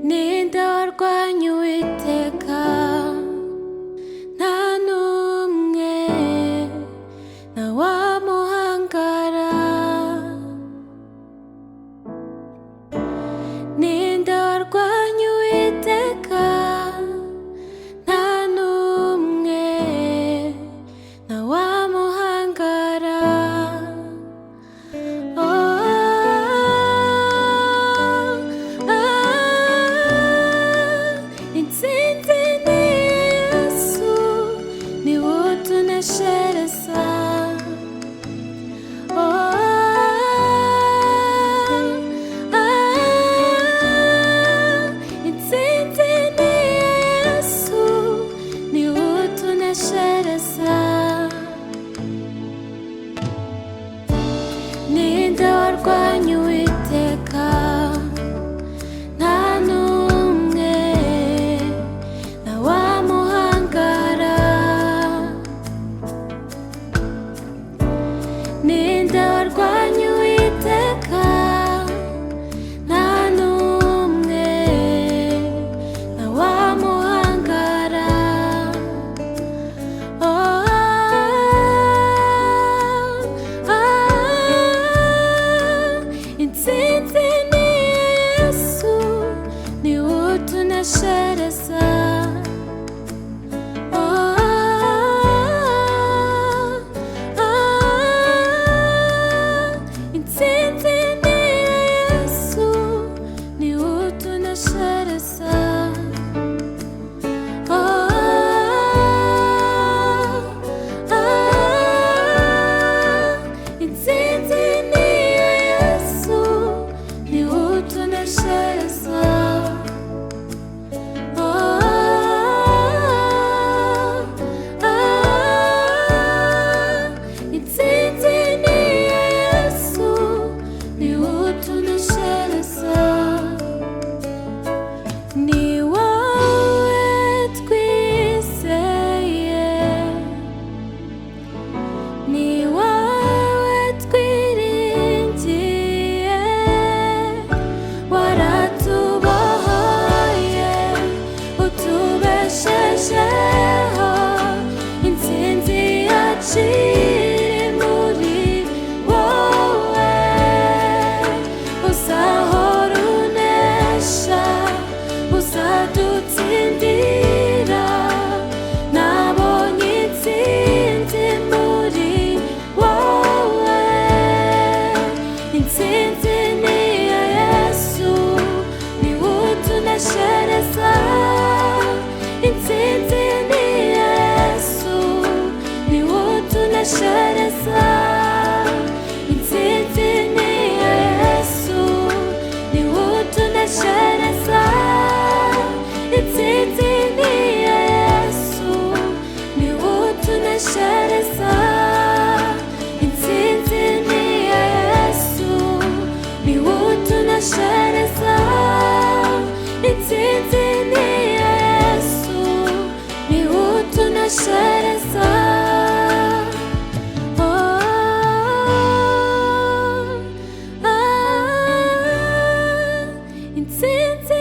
ninde warwanya Uwiteka? Nta n'umwe ntawamuhangara. Ninde warwanya Uwiteka? Nta n'umwe ntawamuhangara. Intsinzi ni Yesu, niwe utuneshereza. Intsinzi ni Yesu, niwe utuneshereza. Ninde warwanya Uwiteka? Nta n'umwe ntawamuhangara. Ninde warwanya Uwiteka? Nta n'umwe ntawamuhangara. Intsinzi ni Yesu, niwe utuneshereza. Intsinzi ni Yesu, niwe utuneshereza. Intsinzi ni Yesu, niwe utuneshereza. Intsinzi ni Yesu, niwe utuneshereza. Ni wowe twizeye, ni wowe twiringiye. Waratubohoye, utubeshejeho. Intsinzi yacu iri muri wowe. Uzahora unesha, uzadutsindira. Nabonye intsinzi muri wowe. Intsinzi ni iya Yesu, niwe utuneshereza. Intsinzi ni iya Yesu, niwe utuneshereza. Intsinzi ni iya Yesu, niwe utuneshereza. Intsinzi ni iya Yesu, niwe utuneshereza. Intsinzi ni iya Yesu, niwe utuneshereza. Intsinzi ni iya Yesu, niwe utuneshereza. Intsinzi